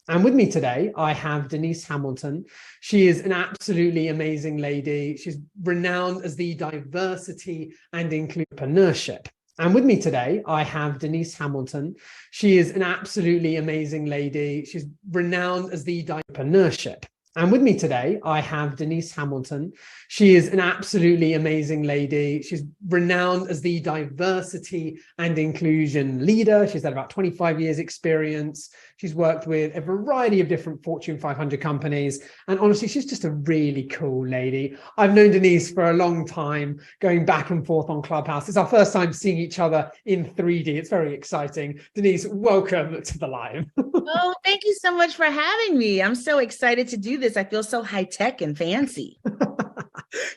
And with me today, I have Denise Hamilton. She is an absolutely amazing lady. She's renowned as the diversity and entrepreneurship. And with me today, I have Denise Hamilton. She is an absolutely amazing lady. She's renowned as the entrepreneurship. And with me today, I have Denise Hamilton. She is an absolutely amazing lady. She's renowned as the diversity and inclusion leader. She's had about 25 years experience. She's worked with a variety of different Fortune 500 companies. And honestly, she's just a really cool lady. I've known Denise for a long time, going back and forth on Clubhouse. It's our first time seeing each other in 3D. It's very exciting. Denise, welcome to the live. Oh, thank you so much for having me. I'm so excited to do this. I feel so high tech and fancy.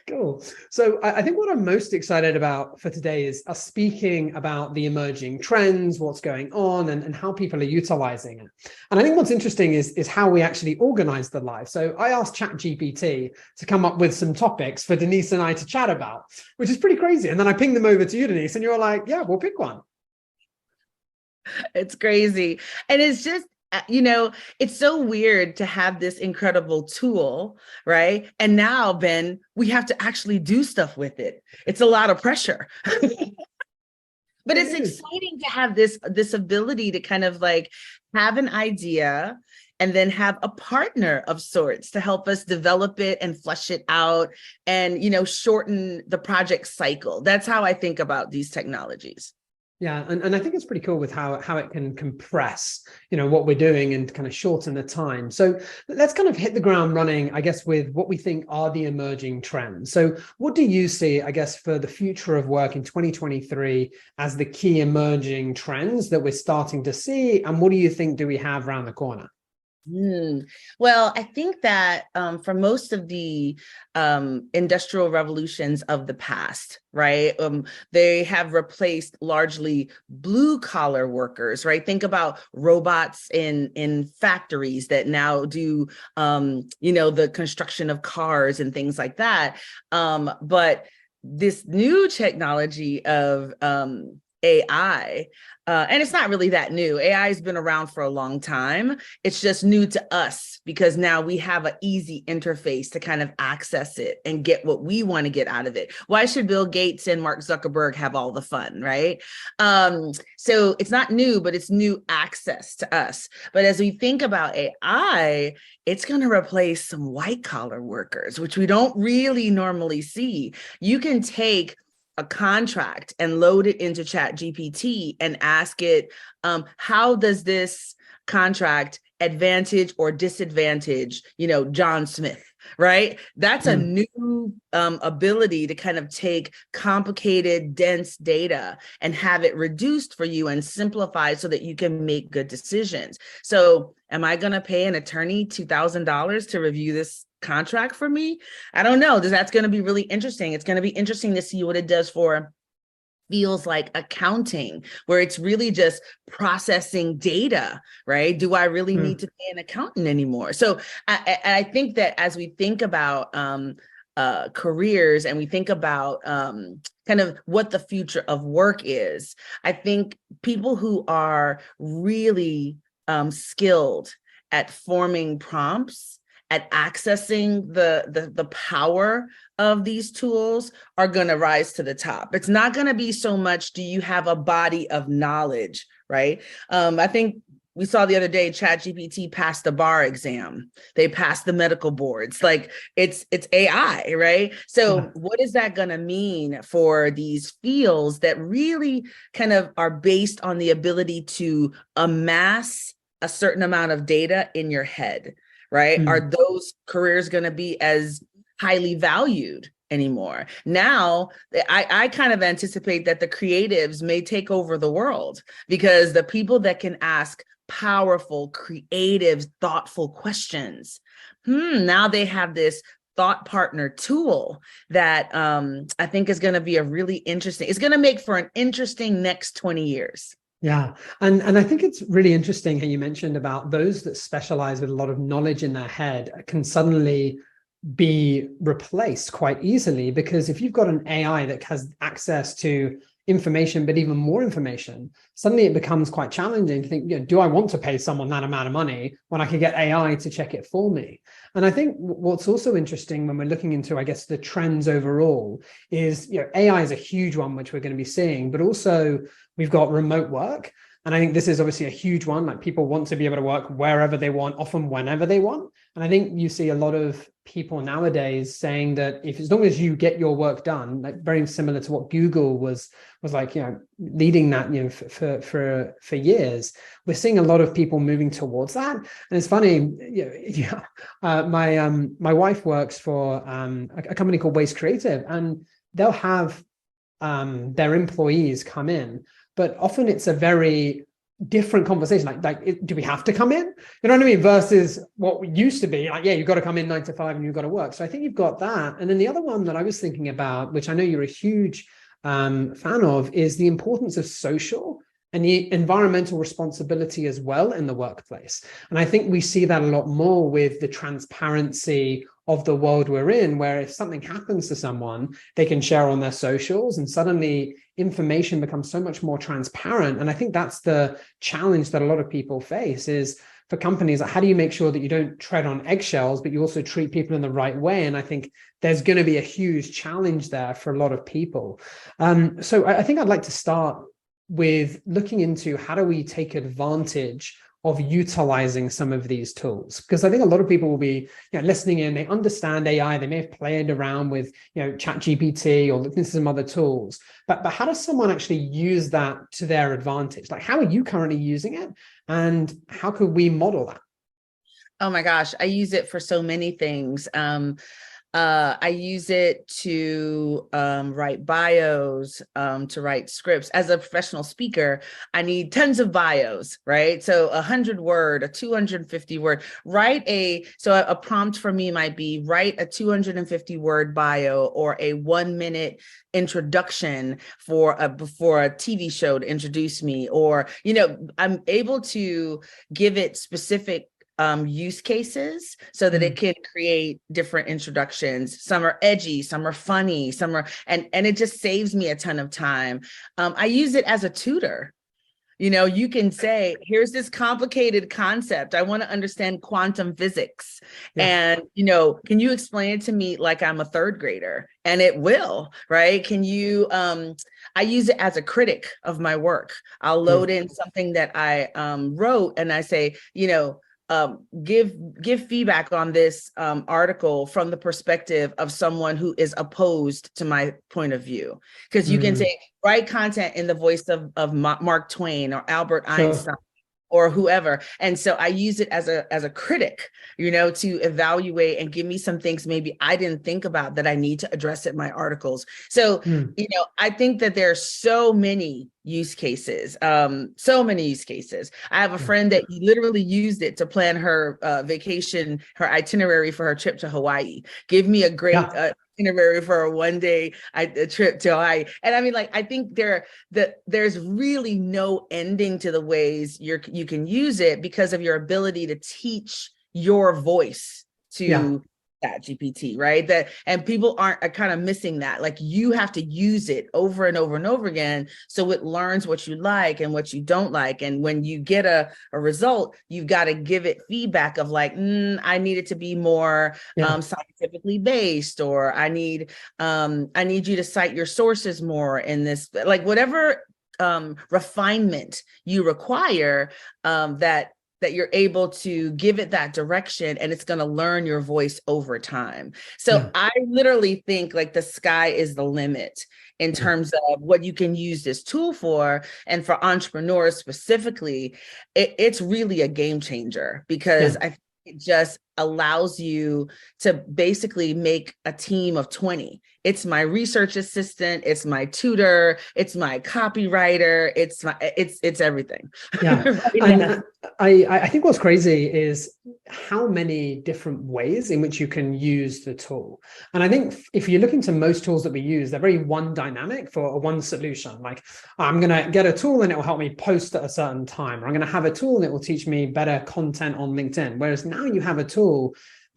Cool. So I think what I'm most excited about for today is us speaking about the emerging trends, what's going on, and how people are utilizing it. And I think what's interesting is how we actually organize the live. So I asked ChatGPT to come up with some topics for Denise and I to chat about, which is pretty crazy. And then I pinged them over to you, Denise, and you're like, yeah, we'll pick one. It's crazy. And it's just, it's so weird to have this incredible tool, right? And now, Ben, we have to actually do stuff with it. It's a lot of pressure. But it's exciting to have this ability to kind of like have an idea and then have a partner of sorts to help us develop it and flesh it out and, shorten the project cycle. That's how I think about these technologies. Yeah, and I think it's pretty cool with how it can compress, what we're doing and kind of shorten the time. So let's kind of hit the ground running, I guess, with what we think are the emerging trends. So what do you see, I guess, for the future of work in 2023 as the key emerging trends that we're starting to see? And what do you think do we have around the corner? Well, I think that for most of the industrial revolutions of the past, right, they have replaced largely blue collar workers, right? Think about robots in factories that now do, the construction of cars and things like that. But this new technology of AI, and it's not really that new. AI has been around for a long time. It's just new to us because now we have an easy interface to kind of access it and get what we want to get out of it. Why should Bill Gates and Mark Zuckerberg have all the fun, right? So it's not new, but it's new access to us. But as we think about AI, it's going to replace some white collar workers, which we don't really normally see. You can take a contract and load it into ChatGPT and ask it, how does this contract advantage or disadvantage, John Smith, right? That's a new ability to kind of take complicated, dense data and have it reduced for you and simplified so that you can make good decisions. So am I going to pay an attorney $2,000 to review this contract for me? I don't know. That's going to be really interesting. It's going to be interesting to see what it does for feels like accounting, where it's really just processing data, right? Do I really need to pay an accountant anymore? So I think that as we think about careers and we think about kind of what the future of work is, I think people who are really skilled at forming prompts, at accessing the power of these tools are going to rise to the top. It's not going to be so much, do you have a body of knowledge, right? I think we saw the other day, ChatGPT passed the bar exam. They passed the medical boards. Like it's AI, right? So what is that going to mean for these fields that really kind of are based on the ability to amass a certain amount of data in your head? Right? Are those careers going to be as highly valued anymore? Now, I kind of anticipate that the creatives may take over the world because the people that can ask powerful, creative, thoughtful questions, now they have this thought partner tool that I think is going to be it's going to make for an interesting next 20 years. Yeah. And I think it's really interesting how you mentioned about those that specialize with a lot of knowledge in their head can suddenly be replaced quite easily, because if you've got an AI that has access to information, but even more information, suddenly it becomes quite challenging to think, do I want to pay someone that amount of money when I could get AI to check it for me? And I think what's also interesting when we're looking into, I guess, the trends overall is, AI is a huge one, which we're going to be seeing, but also we've got remote work. And I think this is obviously a huge one. Like, people want to be able to work wherever they want, often whenever they want. And I think you see a lot of people nowadays saying that if, as long as you get your work done, like very similar to what Google was like, leading that, for years, we're seeing a lot of people moving towards that. And it's funny, my wife works for a company called Waste Creative, and they'll have their employees come in, but often it's a very different conversation. Like, do we have to come in? You know what I mean? Versus what used to be like, you've got to come in 9 to 5 and you've got to work. So I think you've got that. And then the other one that I was thinking about, which I know you're a huge fan of, is the importance of social and the environmental responsibility as well in the workplace. And I think we see that a lot more with the transparency of the world we're in, where if something happens to someone, they can share on their socials, and suddenly information becomes so much more transparent. And I think that's the challenge that a lot of people face, is for companies, how do you make sure that you don't tread on eggshells, but you also treat people in the right way? And I think there's going to be a huge challenge there for a lot of people. So I think I'd like to start with looking into how do we take advantage of utilizing some of these tools, because I think a lot of people will be listening in, they understand AI, they may have played around with ChatGPT or looking at some other tools, but how does someone actually use that to their advantage? Like, how are you currently using it, and how could we model that? Oh my gosh, I use it for so many things. I use it to write bios, to write scripts. As a professional speaker, I need tons of bios, right? So 100 word, a 250 word, so a prompt for me might be write a 250 word bio, or a 1 minute introduction before a TV show to introduce me, or, I'm able to give it specific use cases so that it can create different introductions. Some are edgy, some are funny, some are, and it just saves me a ton of time. I use it as a tutor. You can say, here's this complicated concept. I want to understand quantum physics. Yeah. And, can you explain it to me like I'm a third grader? And it will, right? I use it as a critic of my work. I'll load in something that I wrote, and I say, give feedback on this article from the perspective of someone who is opposed to my point of view. Because you can say, write content in the voice of Mark Twain or Albert Einstein or whoever. And so I use it as a critic, to evaluate and give me some things maybe I didn't think about that I need to address in my articles. So, I think that there are so many use cases, so many use cases. I have a friend that literally used it to plan her vacation, her itinerary for her trip to Hawaii. Give me a great itinerary for a 1-day trip to Hawaii. And I mean, I think there's really no ending to the ways you can use it, because of your ability to teach your voice to that GPT, right? And people are kind of missing that. Like, you have to use it over and over and over again, so it learns what you like and what you don't like. And when you get a result, you've got to give it feedback of like, I need it to be more scientifically based, or I need you to cite your sources more in this, like whatever refinement you require, that you're able to give it that direction, and it's going to learn your voice over time. So I literally think like the sky is the limit in terms of what you can use this tool for. And for entrepreneurs specifically, it's really a game changer, because I think it just allows you to basically make a team of 20. It's my research assistant, it's my tutor, it's my copywriter, it's everything. Yeah. And I think what's crazy is how many different ways in which you can use the tool. And I think if you look into most tools that we use, they're very one dynamic for a one solution. Like, I'm going to get a tool and it will help me post at a certain time, or I'm going to have a tool and it will teach me better content on LinkedIn. Whereas now you have a tool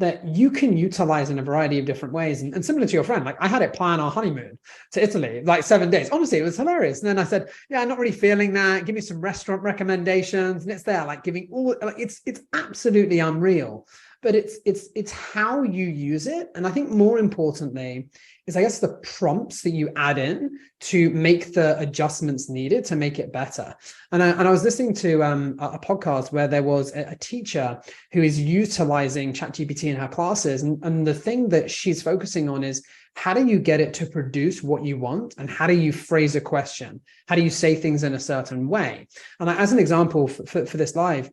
that you can utilize in a variety of different ways. And similar to your friend, like I had it plan our honeymoon to Italy, like 7 days. Honestly, it was hilarious. And then I said, yeah, I'm not really feeling that. Give me some restaurant recommendations. And it's there, like giving all, like it's absolutely unreal. But it's how you use it. And I think more importantly is, I guess, the prompts that you add in to make the adjustments needed to make it better. And I was listening to a podcast where there was a teacher who is utilizing ChatGPT in her classes. And the thing that she's focusing on is, how do you get it to produce what you want? And how do you phrase a question? How do you say things in a certain way? And as an example for this live,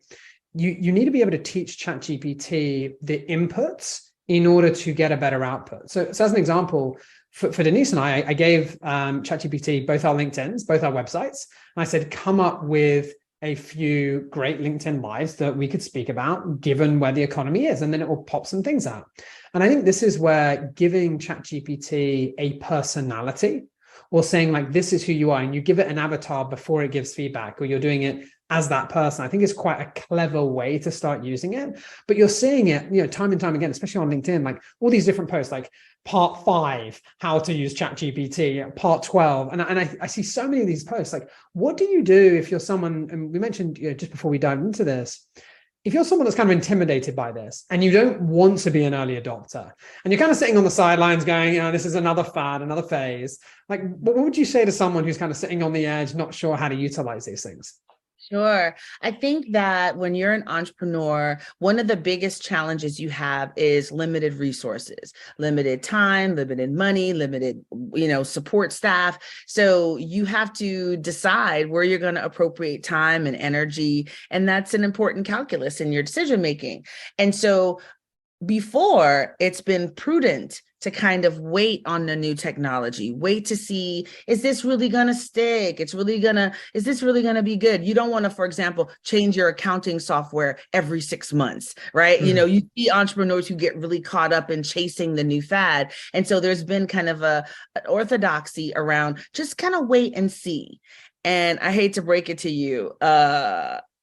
you need to be able to teach ChatGPT the inputs in order to get a better output. So as an example, for Denise and I gave ChatGPT both our LinkedIns, both our websites. And I said, come up with a few great LinkedIn lives that we could speak about given where the economy is. And then it will pop some things out. And I think this is where giving ChatGPT a personality, or saying like, this is who you are, and you give it an avatar before it gives feedback, or you're doing it as that person, I think is quite a clever way to start using it. But you're seeing it, time and time again, especially on LinkedIn, like all these different posts, like part 5, how to use ChatGPT, part 12. And I see so many of these posts. Like, what do you do if you're someone, and we mentioned, just before we dive into this, if you're someone that's kind of intimidated by this and you don't want to be an early adopter, and you're kind of sitting on the sidelines going, this is another fad, another phase, like what would you say to someone who's kind of sitting on the edge, not sure how to utilize these things? Sure. I think that when you're an entrepreneur, one of the biggest challenges you have is limited resources, limited time, limited money, limited, support staff. So you have to decide where you're going to appropriate time and energy. And that's an important calculus in your decision making. And so before, it's been prudent to kind of wait on the new technology, wait to see, is this really going to stick? Is this really going to be good? You don't want to, for example, change your accounting software every 6 months, right? Mm-hmm. You see entrepreneurs who get really caught up in chasing the new fad. And so there's been kind of an orthodoxy around just kind of wait and see. And I hate to break it to you,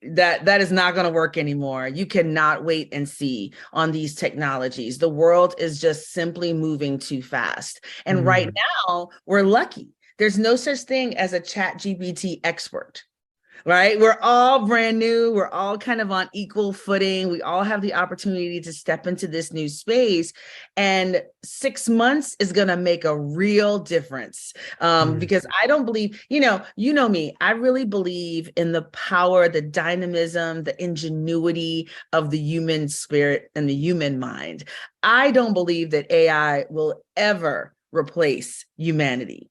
that is not going to work anymore. You cannot wait and see on these technologies. The world is just simply moving too fast. And right now, we're lucky. There's no such thing as a ChatGPT expert, right? We're all brand new. We're all kind of on equal footing. We all have the opportunity to step into this new space. And 6 months is going to make a real difference because I don't believe, you know me, I really believe in the power, the dynamism, the ingenuity of the human spirit and the human mind. I don't believe that AI will ever replace humanity.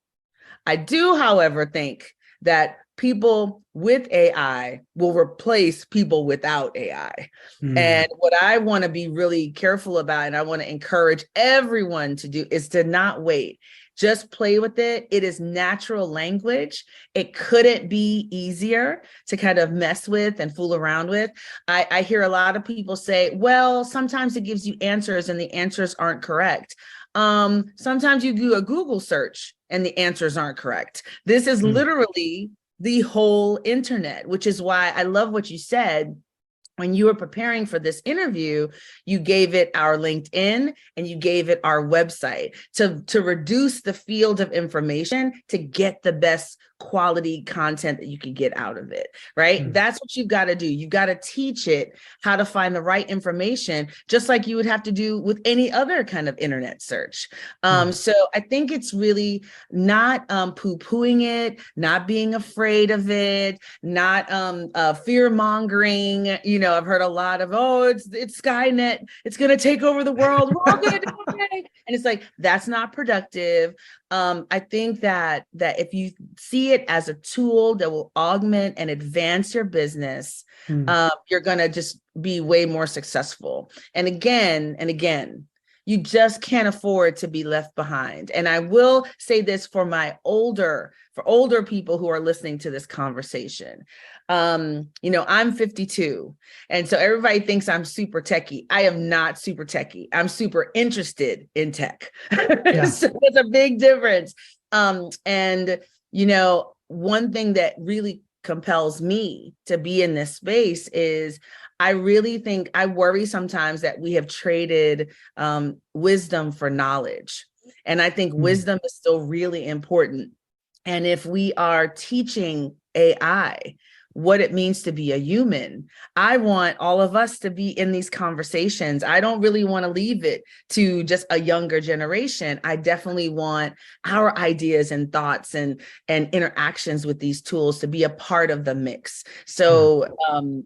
I do, however, think that people with AI will replace people without AI. And what I want to be really careful about, and I want to encourage everyone to do, is to not wait. Just play with it. It is natural language. It couldn't be easier to kind of mess with and fool around with. I hear a lot of people say, well, sometimes it gives you answers and the answers aren't correct. Sometimes you do a Google search and the answers aren't correct. This is literally the whole internet, which is why I love what you said. When you were preparing for this interview, you gave it our LinkedIn and you gave it our website to reduce the field of information to get the best quality content that you can get out of it, right? That's what you've got to do. You've got to teach it how to find the right information, just like you would have to do with any other kind of internet search. So I think it's really not poo-pooing it, not being afraid of it, not fear-mongering. I've heard a lot of, it's Skynet, it's going to take over the world, we're all going to do okay. And it's like, that's not productive. I think that if you see it as a tool that will augment and advance your business, you're going to just be way more successful. And again, you just can't afford to be left behind. And I will say this for older people who are listening to this conversation. I'm 52. And so everybody thinks I'm super techie. I am not super techie. I'm super interested in tech. Yeah. So it's a big difference. And one thing that really compels me to be in this space is I really think, I worry sometimes that we have traded wisdom for knowledge. And I think wisdom is still really important. And if we are teaching AI what it means to be a human, I want all of us to be in these conversations. I don't really want to leave it to just a younger generation. I definitely want our ideas and thoughts and interactions with these tools to be a part of the mix. So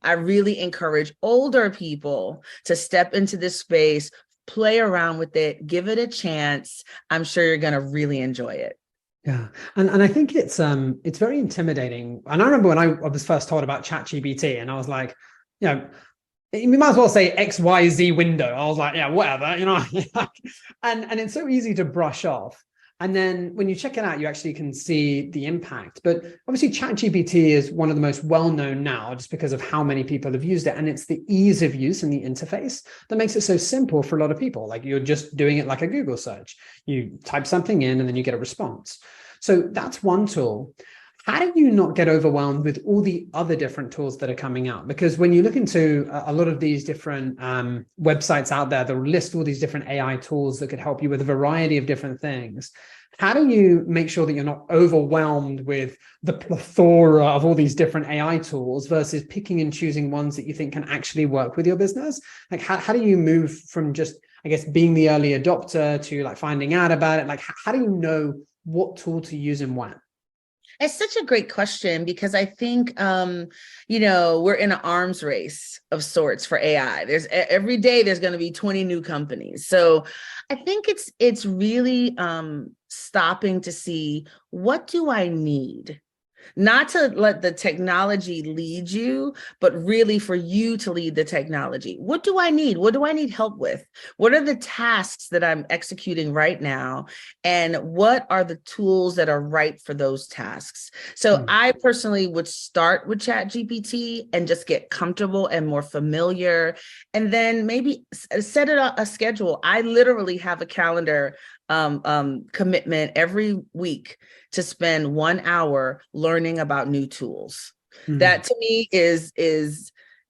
I really encourage older people to step into this space, play around with it, give it a chance. I'm sure you're going to really enjoy it. Yeah. And I think it's very intimidating. And I remember when I was first told about ChatGPT, and I was like, you know, we might as well say XYZ window. I was like, yeah, whatever, you know. And it's so easy to brush off. And then when you check it out, you actually can see the impact. But obviously ChatGPT is one of the most well-known now just because of how many people have used it. And it's the ease of use and the interface that makes it so simple for a lot of people. Like you're just doing it like a Google search. You type something in and then you get a response. So that's one tool. How do you not get overwhelmed with all the other different tools that are coming out? Because when you look into a lot of these different websites out there, they'll list all these different AI tools that could help you with a variety of different things. How do you make sure that you're not overwhelmed with the plethora of all these different AI tools versus picking and choosing ones that you think can actually work with your business? Like how do you move from just, I guess, being the early adopter to like finding out about it? Like how do you know what tool to use and when? It's such a great question because I think, we're in an arms race of sorts for AI. Every day there's going to be 20 new companies. So I think it's really stopping to see, what do I need? Not to let the technology lead you, but really for you to lead the technology. What do I need? What do I need help with? What are the tasks that I'm executing right now? And what are the tools that are right for those tasks? So I personally would start with ChatGPT and just get comfortable and more familiar. And then maybe set a schedule. I literally have a calendar commitment every week to spend 1 hour learning about new tools. That to me is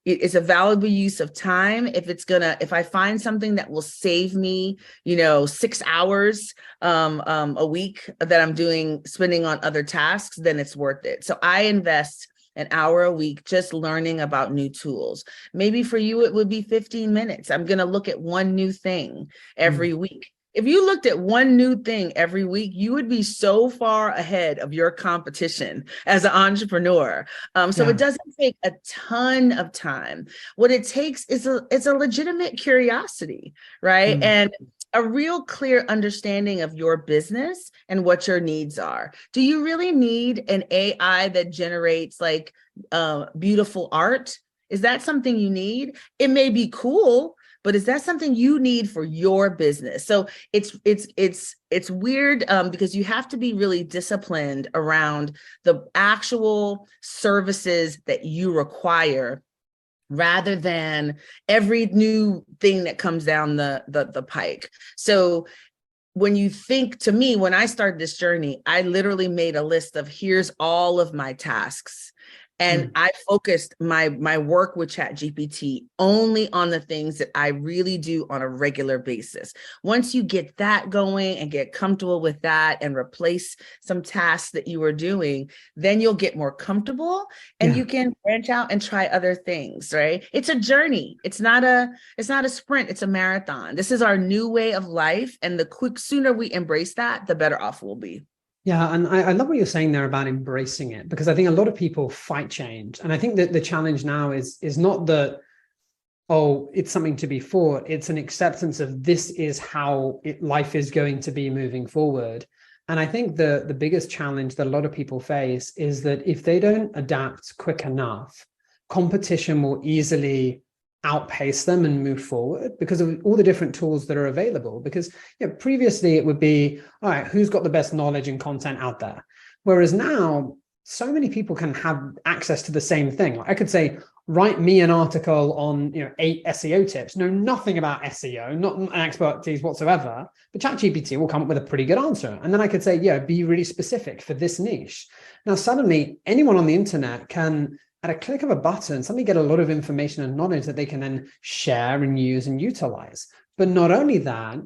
a valuable use of time. If I find something that will save me, 6 hours a week that I'm spending on other tasks, then it's worth it. So I invest an hour a week just learning about new tools. Maybe for you, it would be 15 minutes. I'm going to look at one new thing every week. If you looked at one new thing every week, you would be so far ahead of your competition as an entrepreneur. So it doesn't take a ton of time. What it takes is a legitimate curiosity, right? And a real clear understanding of your business and what your needs are. Do you really need an AI that generates like beautiful art? Is that something you need? It may be cool, but is that something you need for your business? So it's weird because you have to be really disciplined around the actual services that you require, rather than every new thing that comes down the pike. So when you think, to me, when I started this journey, I literally made a list of here's all of my tasks. And I focused my work with ChatGPT only on the things that I really do on a regular basis. Once you get that going and get comfortable with that and replace some tasks that you were doing, then you'll get more comfortable and you can branch out and try other things, right? It's a journey. It's not a sprint, it's a marathon. This is our new way of life. And the sooner we embrace that, the better off we'll be. Yeah, and I love what you're saying there about embracing it, because I think a lot of people fight change. And I think that the challenge now is not that, oh, it's something to be fought. It's an acceptance of this is how life is going to be moving forward. And I think the biggest challenge that a lot of people face is that if they don't adapt quick enough, competition will easily outpace them and move forward because of all the different tools that are available. Because previously it would be, all right, who's got the best knowledge and content out there? Whereas now, so many people can have access to the same thing. Like I could say, write me an article on 8 SEO tips, know nothing about SEO, not an expertise whatsoever, but ChatGPT will come up with a pretty good answer. And then I could say, be really specific for this niche. Now, suddenly anyone on the internet can at a click of a button, suddenly get a lot of information and knowledge that they can then share and use and utilize. But not only that,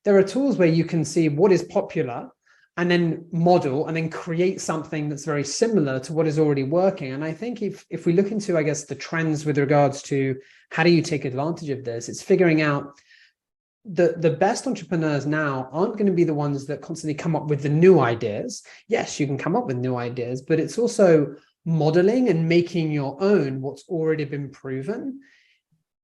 there are tools where you can see what is popular and then model and then create something that's very similar to what is already working. And I think if we look into, I guess, the trends with regards to how do you take advantage of this, it's figuring out the best entrepreneurs now aren't going to be the ones that constantly come up with the new ideas. Yes, you can come up with new ideas, but it's also modeling and making your own what's already been proven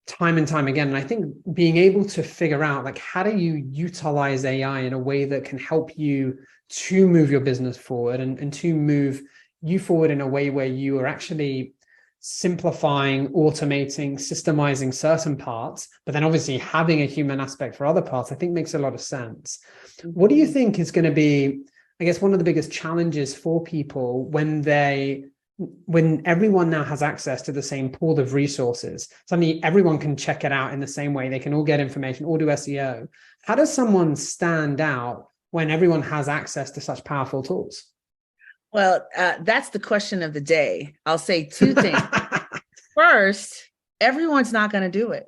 time and time again. And I think being able to figure out, like, how do you utilize AI in a way that can help you to move your business forward and to move you forward in a way where you are actually simplifying, automating, systemizing certain parts, but then obviously having a human aspect for other parts, I think makes a lot of sense. What do you think is going to be, I guess, one of the biggest challenges for people when everyone now has access to the same pool of resources? Suddenly everyone can check it out in the same way. They can all get information, all do SEO. How does someone stand out when everyone has access to such powerful tools? Well, that's the question of the day. I'll say two things. First, everyone's not going to do it.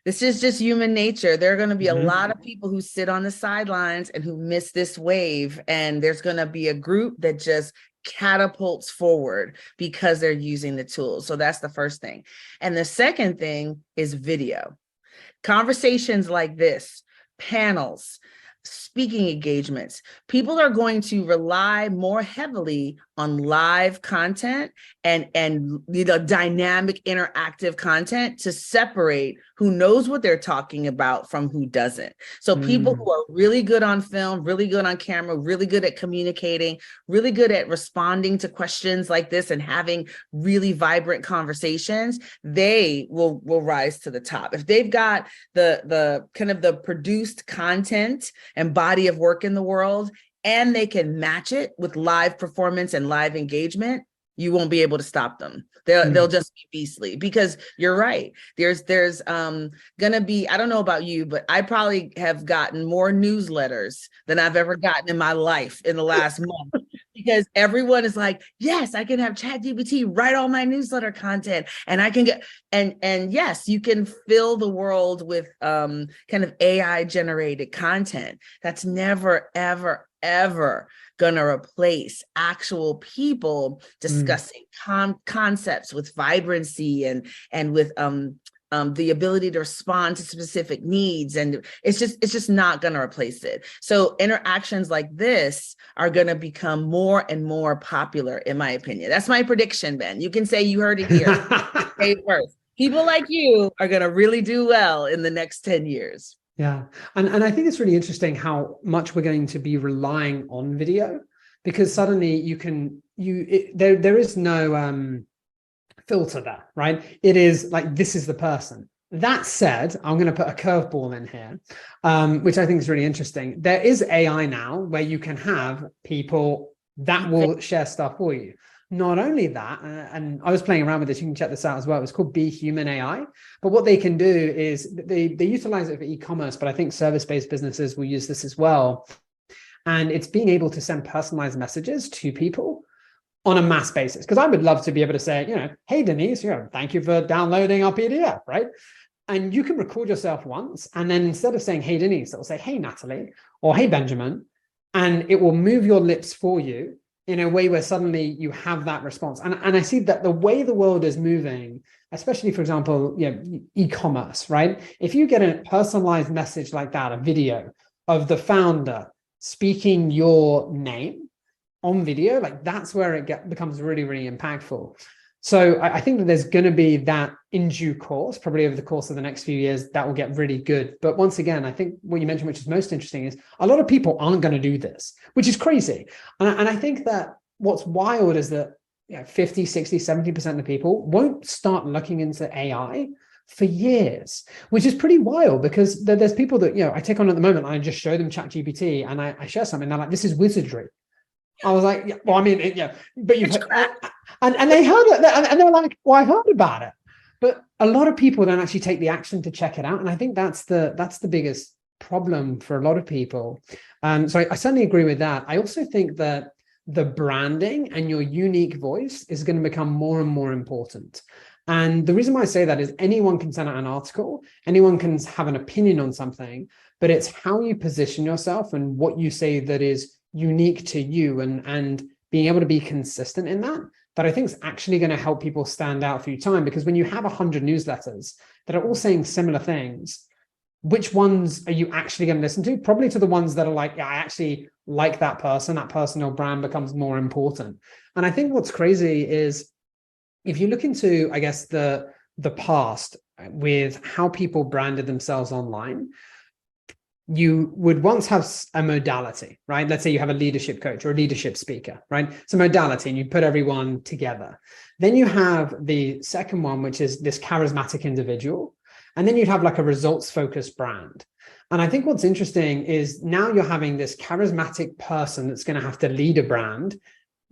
This is just human nature. There are going to be a lot of people who sit on the sidelines and who miss this wave. And there's going to be a group that just catapults forward because they're using the tools. So that's the first thing. And the second thing is video. Conversations like this, panels, speaking engagements. People are going to rely more heavily on live content and dynamic interactive content to separate who knows what they're talking about from who doesn't. So people who are really good on film, really good on camera, really good at communicating, really good at responding to questions like this and having really vibrant conversations, they will rise to the top. If they've got the kind of the produced content and body of work in the world, and they can match it with live performance and live engagement, you won't be able to stop them. They'll just be beastly, because you're right. There's gonna be, I don't know about you, but I probably have gotten more newsletters than I've ever gotten in my life in the last month, because everyone is like, yes, I can have ChatGPT write all my newsletter content, and I can get, and yes, you can fill the world with kind of AI generated content. That's never, ever gonna replace actual people discussing concepts with vibrancy and with the ability to respond to specific needs. And it's just not gonna replace it. So interactions like this are gonna become more and more popular, in my opinion. That's my prediction, Ben. You can say you heard it here. Say first. People like you are gonna really do well in the next 10 years. Yeah. And I think it's really interesting how much we're going to be relying on video, because suddenly there is no filter there, right? It is like, this is the person. That said, I'm going to put a curveball in here, which I think is really interesting. There is AI now where you can have people that will share stuff for you. Not only that, and I was playing around with this, you can check this out as well. It's called Be Human AI. But what they can do is they utilize it for e-commerce, but I think service-based businesses will use this as well. And it's being able to send personalized messages to people on a mass basis. Because I would love to be able to say, hey, Denise, thank you for downloading our PDF, right? And you can record yourself once, and then instead of saying, hey, Denise, it will say, hey, Natalie, or hey, Benjamin, and it will move your lips for you in a way where suddenly you have that response. And I see that the way the world is moving, especially, for example, e-commerce, right? If you get a personalized message like that, a video of the founder speaking your name on video, like that's where it becomes really, really impactful. So I think that there's going to be that in due course, probably over the course of the next few years, that will get really good. But once again, I think what you mentioned, which is most interesting, is a lot of people aren't going to do this, which is crazy. And I think that what's wild is that 50, 60, 70% of people won't start looking into AI for years, which is pretty wild, because there's people that, I take on at the moment, I just show them ChatGPT and I share something, and they're like, this is wizardry. I was like, yeah, well, I mean, yeah, but you've and they heard it, and they're like, well, I heard about it, but a lot of people don't actually take the action to check it out, and I think that's the biggest problem for a lot of people. So I certainly agree with that. I also think that the branding and your unique voice is going to become more and more important. And the reason why I say that is anyone can send out an article, anyone can have an opinion on something, but it's how you position yourself and what you say that is unique to you, and being able to be consistent in that I think is actually going to help people stand out through time. Because when you have 100 newsletters that are all saying similar things, which ones are you actually going to listen to? Probably to the ones that are like, yeah, I actually like that personal brand becomes more important. And I think what's crazy is if you look into, I guess, the past with how people branded themselves online, you would once have a modality, right? Let's say you have a leadership coach or a leadership speaker, right? It's a modality and you put everyone together. Then you have the second one, which is this charismatic individual. And then you'd have like a results focused brand. And I think what's interesting is now you're having this charismatic person that's going to have to lead a brand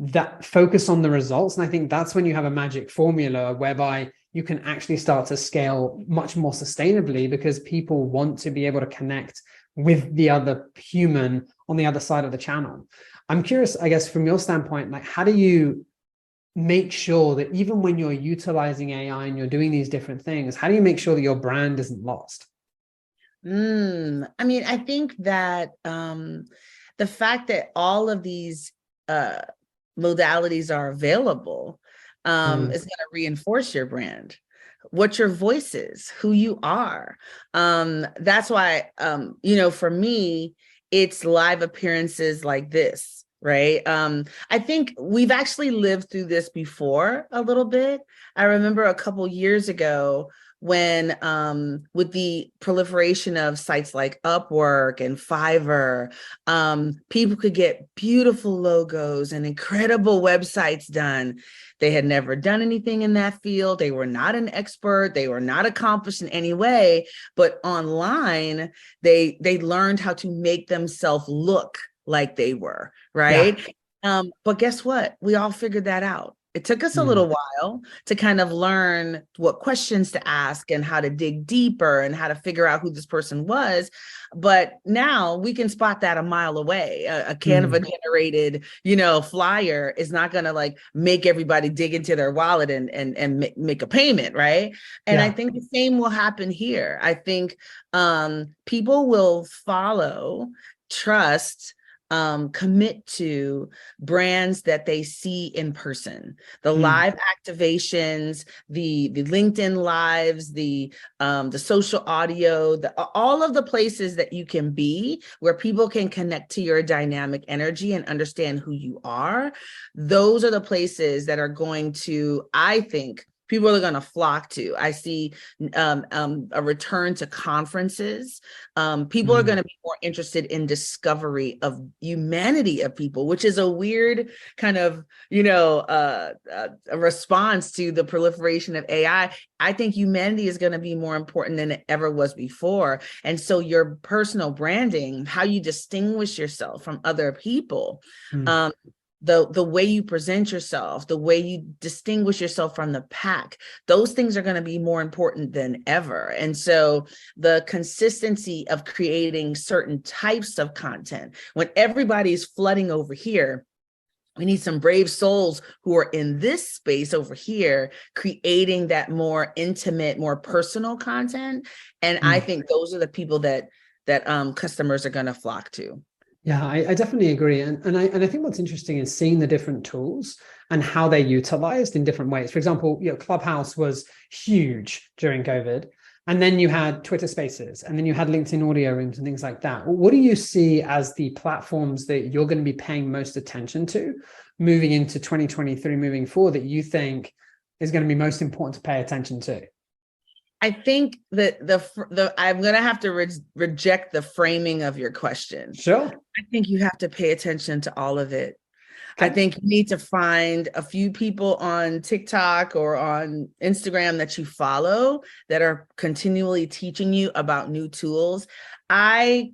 that focus on the results. And I think that's when you have a magic formula whereby you can actually start to scale much more sustainably, because people want to be able to connect with the other human on the other side of the channel. I'm curious, I guess, from your standpoint, like, how do you make sure that even when you're utilizing AI and you're doing these different things, how do you make sure that your brand isn't lost? I mean, I think that the fact that all of these modalities are available is going to reinforce your brand, what your voice is, who you are. That's why, for me, it's live appearances like this, right? I think we've actually lived through this before a little bit. I remember a couple years ago when with the proliferation of sites like Upwork and Fiverr, people could get beautiful logos and incredible websites done. They had never done anything in that field. They were not an expert. They were not accomplished in any way, but online, they learned how to make themselves look like they were, right? Yeah. But guess what? We all figured that out. It took us a little while to kind of learn what questions to ask and how to dig deeper and how to figure out who this person was. But now we can spot that a mile away. A Canva generated, flyer is not going to like make everybody dig into their wallet and make a payment, right? And I think the same will happen here. I think people will follow, trust, commit to brands that they see in person, the live activations, the LinkedIn lives, the social audio, all of the places that you can be where people can connect to your dynamic energy and understand who you are. Those are the places that are going to, I think, people are going to flock to. I see a return to conferences. People are going to be more interested in discovery of humanity of people, which is a weird kind of, a response to the proliferation of AI. I think humanity is going to be more important than it ever was before. And so your personal branding, how you distinguish yourself from other people, the way you present yourself, the way you distinguish yourself from the pack, those things are going to be more important than ever. And so the consistency of creating certain types of content, when everybody's flooding over here, we need some brave souls who are in this space over here, creating that more intimate, more personal content. And I think those are the people that customers are going to flock to. Yeah, I definitely agree. And I think what's interesting is seeing the different tools and how they're utilized in different ways. For example, Clubhouse was huge during COVID. And then you had Twitter Spaces, and then you had LinkedIn audio rooms and things like that. What do you see as the platforms that you're going to be paying most attention to moving into 2023, moving forward, that you think is going to be most important to pay attention to? I think that I'm going to have to reject the framing of your question. Sure. I think you have to pay attention to all of it. Okay. I think you need to find a few people on TikTok or on Instagram that you follow that are continually teaching you about new tools. I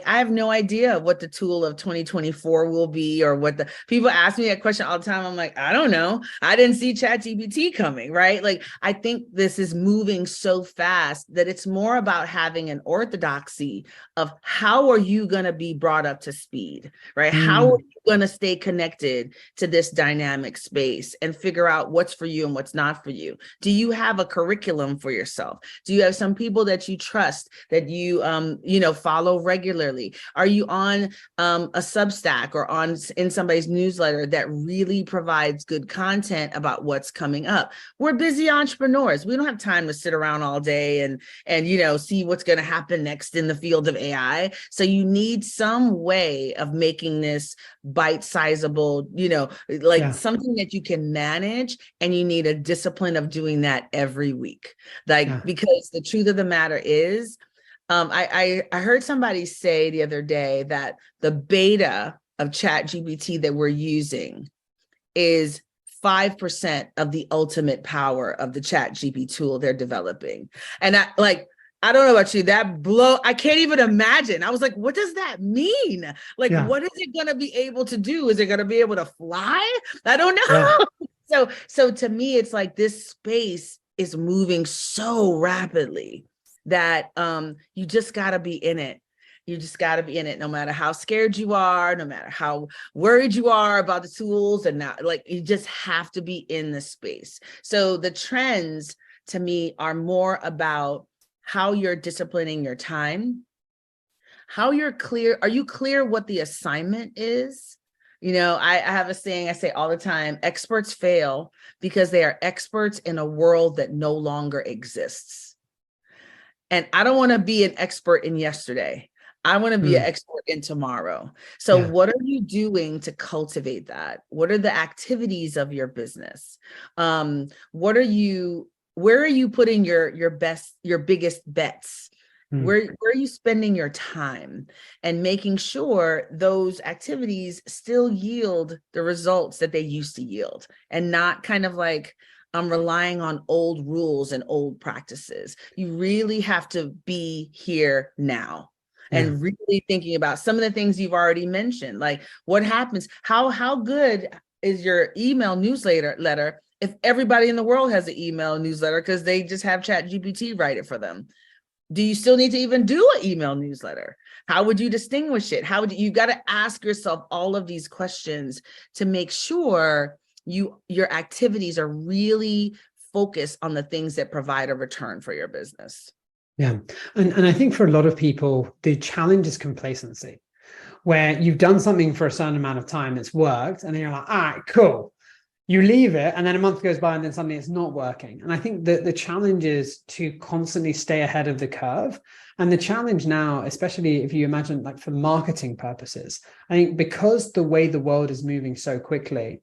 have no idea what the tool of 2024 will be, or what the people ask me that question all the time. I'm like, I don't know. I didn't see ChatGPT coming, right? Like, I think this is moving so fast that it's more about having an orthodoxy of how are you going to be brought up to speed, right? How are you going to stay connected to this dynamic space and figure out what's for you and what's not for you? Do you have a curriculum for yourself? Do you have some people that you trust, that you follow regularly? Are you on a Substack or in somebody's newsletter that really provides good content about what's coming up? We're busy entrepreneurs. We don't have time to sit around all day and see what's going to happen next in the field of AI. So you need some way of making this bite-sizable, something that you can manage, and you need a discipline of doing that every week. Because the truth of the matter is, I heard somebody say the other day that the beta of ChatGPT that we're using is 5% of the ultimate power of the ChatGPT tool they're developing. And I don't know about you, I can't even imagine. I was like, what does that mean? What is it going to be able to do? Is it going to be able to fly? I don't know. Yeah. So to me, it's like this space is moving so rapidly that you just got to be in it. You just got to be in it, no matter how scared you are, no matter how worried you are about the tools, and not you just have to be in the space. So the trends to me are more about how you're disciplining your time, how are you clear what the assignment is? I have a saying I say all the time: experts fail because they are experts in a world that no longer exists. And I don't want to be an expert in yesterday. I want to be an expert in tomorrow. So what are you doing to cultivate that? What are the activities of your business? Where are you putting your biggest bets? Where are you spending your time, and making sure those activities still yield the results that they used to yield, and not kind of relying on old rules and old practices. You really have to be here now. And really thinking about some of the things you've already mentioned, like what happens, how good is your email newsletter if everybody in the world has an email newsletter because they just have ChatGPT write it for them? Do you still need to even do an email newsletter? How would you distinguish it? You got to ask yourself all of these questions to make sure your activities are really focused on the things that provide a return for your business. Yeah. And I think for a lot of people, the challenge is complacency, where you've done something for a certain amount of time, it's worked, and then you're like, all right, cool. You leave it, and then a month goes by, and then suddenly it's not working. And I think that the challenge is to constantly stay ahead of the curve. And the challenge now, especially if you imagine for marketing purposes, I think because the way the world is moving so quickly,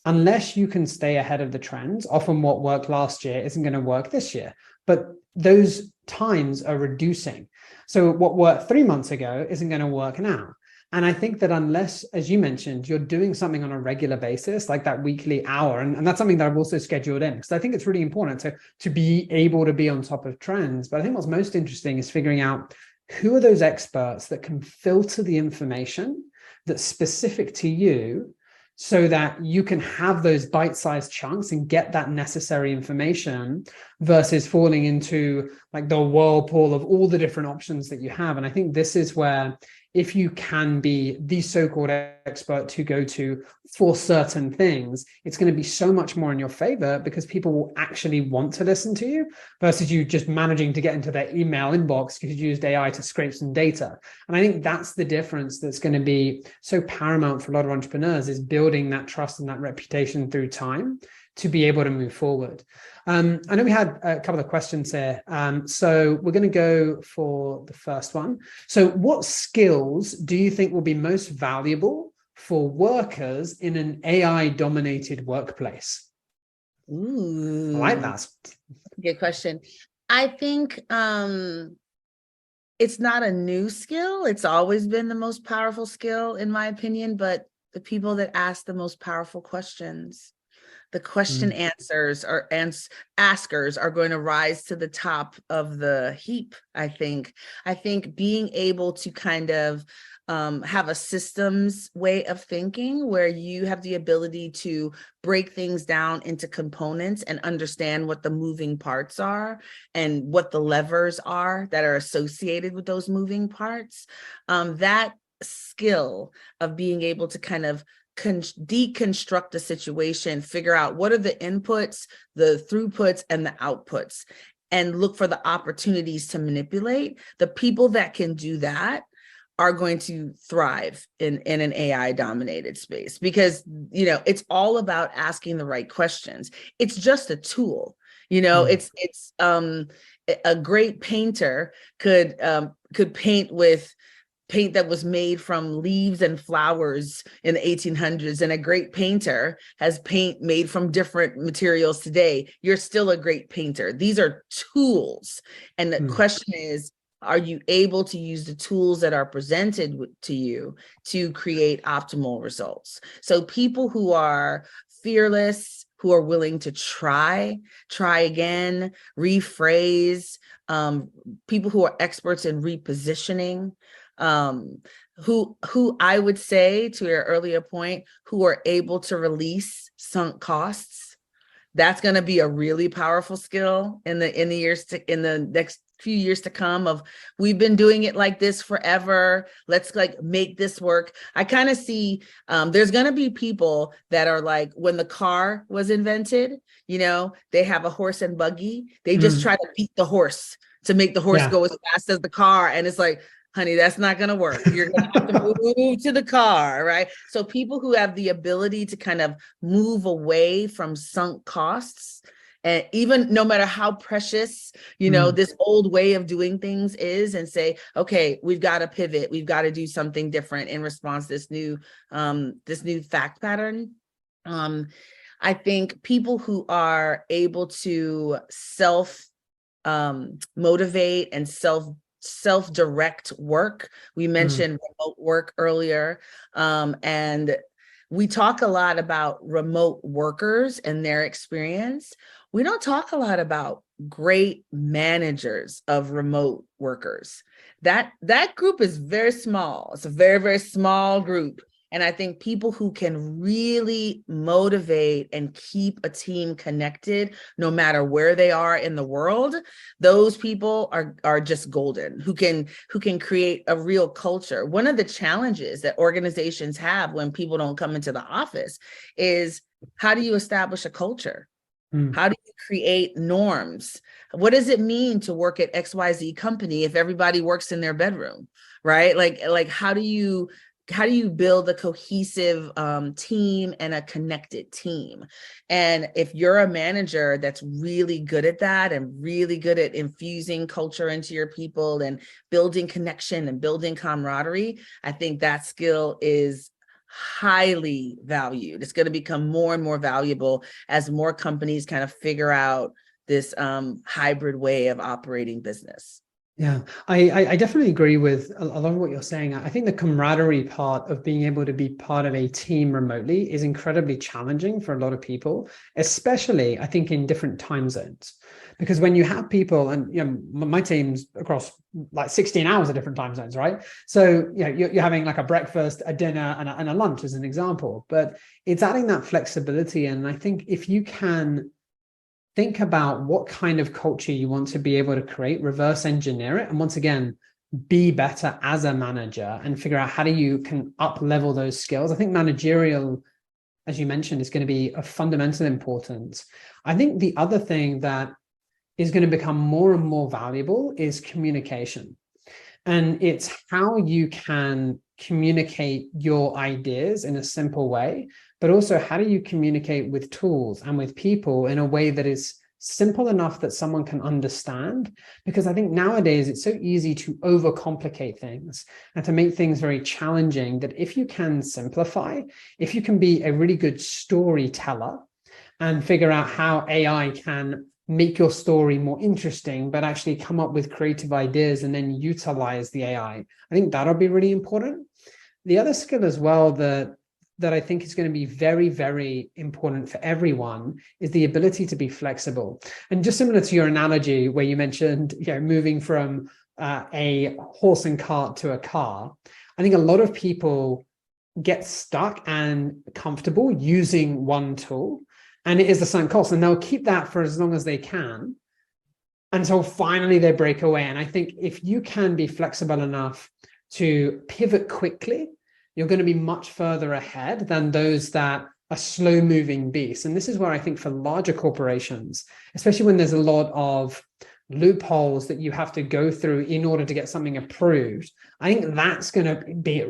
unless you can stay ahead of the trends, often what worked last year isn't going to work this year. But those times are reducing. So what worked 3 months ago isn't going to work now. And I think that unless, as you mentioned, you're doing something on a regular basis, like that weekly hour, and that's something that I've also scheduled in, because I think it's really important to be able to be on top of trends. But I think what's most interesting is figuring out who are those experts that can filter the information that's specific to you, so that you can have those bite-sized chunks and get that necessary information, versus falling into the whirlpool of all the different options that you have. And I think this is where, if you can be the so-called expert to go to for certain things, it's going to be so much more in your favor, because people will actually want to listen to you, versus you just managing to get into their email inbox because you used AI to scrape some data. And I think that's the difference that's going to be so paramount for a lot of entrepreneurs, is building that trust and that reputation through time to be able to move forward. I know we had a couple of questions here. So we're going to go for the first one. So what skills do you think will be most valuable for workers in an AI-dominated workplace? Ooh, I like that. Good question. I think it's not a new skill. It's always been the most powerful skill, in my opinion, but the people that ask the most powerful questions, The question answers or askers are going to rise to the top of the heap, I think. I think being able to kind of have a systems way of thinking where you have the ability to break things down into components and understand what the moving parts are and what the levers are that are associated with those moving parts. That skill of being able to kind of deconstruct the situation, figure out what are the inputs, the throughputs, and the outputs, and look for the opportunities to manipulate. The people that can do that are going to thrive in an AI dominated space, because, you know, it's all about asking the right questions. It's just a tool, you know. It's a great painter could paint with paint that was made from leaves and flowers in the 1800s, and a great painter has paint made from different materials today. You're still a great painter. These are tools, and the question is, are you able to use the tools that are presented to you to create optimal results? So people who are fearless, who are willing to try again, rephrase, people who are experts in repositioning, who I would say, to your earlier point, who are able to release sunk costs. That's going to be a really powerful skill in the next few years to come. Of, we've been doing it like this forever, let's like make this work. I kind of see there's going to be people that are like, when the car was invented, you know, they have a horse and buggy, they just try to beat the horse to make the horse go as fast as the car, and it's like, honey, that's not going to work. You're going to have to move to the car, right? So people who have the ability to kind of move away from sunk costs, and even no matter how precious, you know, this old way of doing things is, and say, okay, we've got to pivot. We've got to do something different in response to this new fact pattern. I think people who are able to motivate and self-direct work. We mentioned remote work earlier, and we talk a lot about remote workers and their experience. We don't talk a lot about great managers of remote workers. That group is very small. It's a very, very small group. And I think people who can really motivate and keep a team connected, no matter where they are in the world, those people are just golden, who can create a real culture. One of the challenges that organizations have when people don't come into the office is, how do you establish a culture? How do you create norms? What does it mean to work at XYZ company if everybody works in their bedroom, right? Like how do you build a cohesive team and a connected team? And if you're a manager that's really good at that, and really good at infusing culture into your people and building connection and building camaraderie, I think that skill is highly valued. It's going to become more and more valuable as more companies kind of figure out this hybrid way of operating business. Yeah, I definitely agree with a lot of what you're saying. I think the camaraderie part of being able to be part of a team remotely is incredibly challenging for a lot of people, especially I think in different time zones. Because when you have people, and you know, my team's across like 16 hours of different time zones, right? So you know, you're having like a breakfast, a dinner, and a lunch as an example. But it's adding that flexibility. And I think if you can think about what kind of culture you want to be able to create, reverse engineer it, and once again, be better as a manager and figure out how you can up level those skills. I think managerial, as you mentioned, is going to be of fundamental importance. I think the other thing that is going to become more and more valuable is communication. And it's how you can communicate your ideas in a simple way, but also how do you communicate with tools and with people in a way that is simple enough that someone can understand? Because I think nowadays it's so easy to overcomplicate things and to make things very challenging, that if you can simplify, if you can be a really good storyteller and figure out how AI can make your story more interesting, but actually come up with creative ideas and then utilize the AI, I think that'll be really important. The other skill as well that that I think is going to be very, very important for everyone is the ability to be flexible. And just similar to your analogy where you mentioned, moving from a horse and cart to a car, I think a lot of people get stuck and comfortable using one tool, and it is the sunk cost, and they'll keep that for as long as they can until finally they break away. And I think if you can be flexible enough to pivot quickly, you're going to be much further ahead than those that are slow moving beasts. And this is where I think for larger corporations, especially when there's a lot of loopholes that you have to go through in order to get something approved, I think that's going to be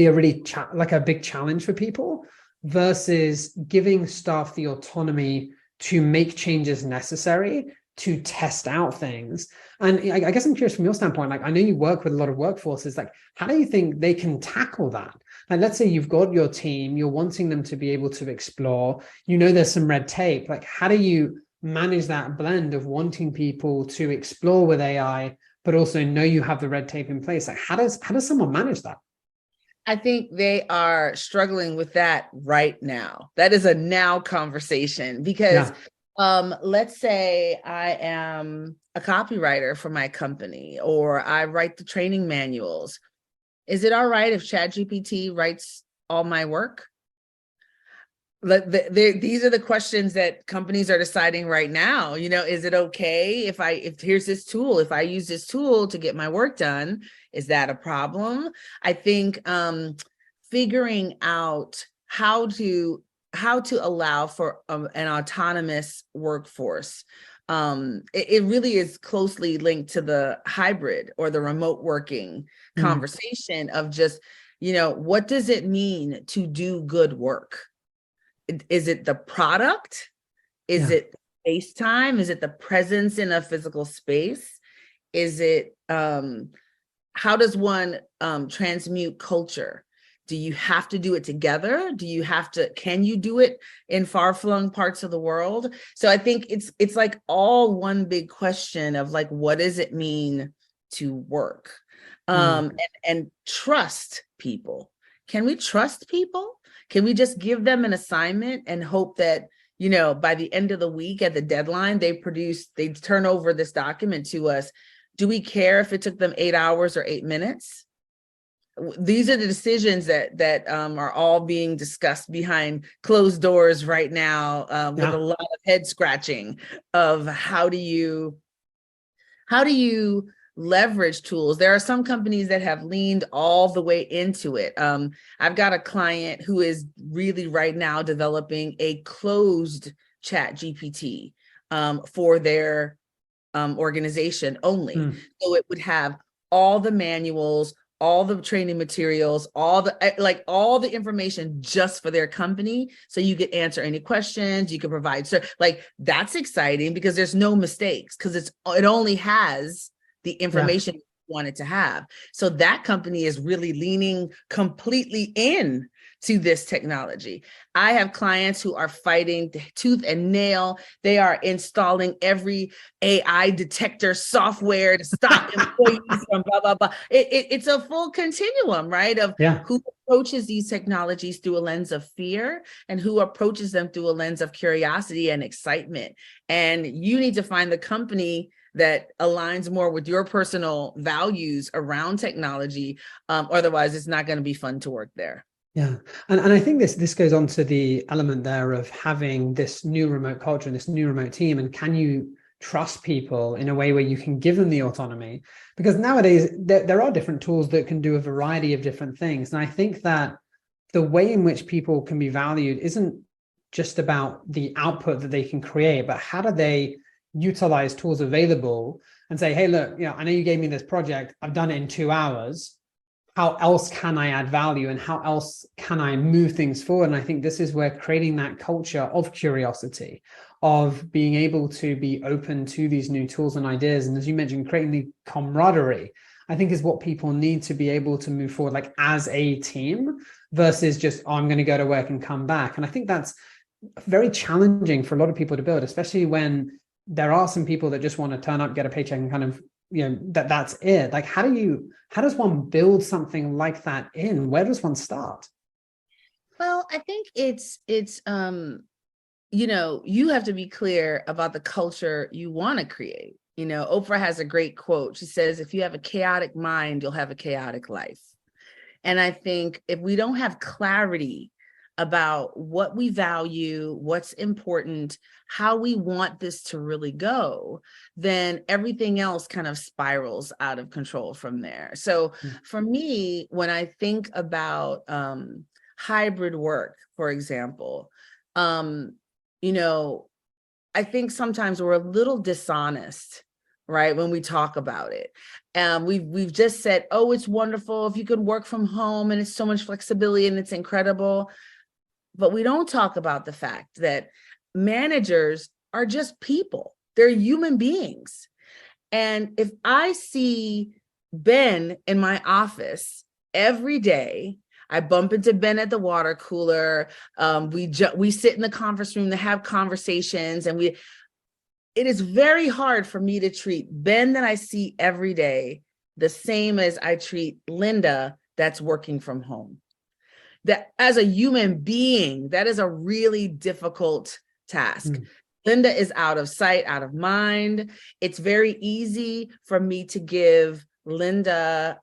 a really like a big challenge for people, versus giving staff the autonomy to make changes necessary to test out things. And I guess I'm curious from your standpoint, like I know you work with a lot of workforces, like how do you think they can tackle that? Like let's say you've got your team, you're wanting them to be able to explore, there's some red tape, like how do you manage that blend of wanting people to explore with AI, but also know you have the red tape in place? Like how does someone manage that? I think they are struggling with that right now. That is a now conversation because let's say I am a copywriter for my company, or I write the training manuals. Is it all right if ChatGPT writes all my work? These are the questions that companies are deciding right now. Is it okay if here's this tool, if I use this tool to get my work done, is that a problem? I think figuring out how to allow for an autonomous workforce. It really is closely linked to the hybrid or the remote working conversation of just, what does it mean to do good work? Is it the product? Is it space time? Is it the presence in a physical space? Is it, how does one transmute culture? Do you have to do it together? Can you do it in far-flung parts of the world? So I think it's like all one big question of like, what does it mean to work? And trust people. Can we trust people? Can we just give them an assignment and hope that, by the end of the week at the deadline, they turn over this document to us? Do we care if it took them 8 hours or 8 minutes? These are the decisions that are all being discussed behind closed doors right now, with a lot of head scratching of how do you leverage tools. There are some companies that have leaned all the way into it. I've got a client who is really right now developing a closed chat GPT for their organization only. So it would have all the manuals, all the training materials, all the information just for their company. So you could answer any questions, you could provide, that's exciting because there's no mistakes, because it only has the information you want it to have. So that company is really leaning completely in to this technology. I have clients who are fighting tooth and nail. They are installing every AI detector software to stop employees from blah, blah, blah. It's a full continuum, right? Of who approaches these technologies through a lens of fear and who approaches them through a lens of curiosity and excitement. And you need to find the company that aligns more with your personal values around technology. Otherwise, it's not going to be fun to work there. Yeah. And I think this goes on to the element there of having this new remote culture and this new remote team. And can you trust people in a way where you can give them the autonomy? Because nowadays there are different tools that can do a variety of different things. And I think that the way in which people can be valued isn't just about the output that they can create, but how do they utilize tools available and say, hey, look, I know you gave me this project, I've done it in 2 hours. How else can I add value, and how else can I move things forward? And I think this is where creating that culture of curiosity, of being able to be open to these new tools and ideas, and as you mentioned, creating the camaraderie, I think is what people need to be able to move forward, like as a team, versus just, I'm going to go to work and come back. And I think that's very challenging for a lot of people to build, especially when there are some people that just want to turn up, get a paycheck, and kind of, that's it. Like, how does one build something like that in? Where does one start? Well, I think you have to be clear about the culture you want to create. Oprah has a great quote. She says, if you have a chaotic mind, you'll have a chaotic life. And I think if we don't have clarity about what we value, what's important, how we want this to really go, then everything else kind of spirals out of control from there. So for me, when I think about hybrid work, for example, I think sometimes we're a little dishonest, right, when we talk about it. We've just said, oh, it's wonderful if you can work from home and it's so much flexibility and it's incredible. But we don't talk about the fact that managers are just people. They're human beings. And if I see Ben in my office every day, I bump into Ben at the water cooler. We sit in the conference room to have conversations, and it is very hard for me to treat Ben that I see every day the same as I treat Linda that's working from home. That as a human being, that is a really difficult task. Linda is out of sight, out of mind. It's very easy for me to give Linda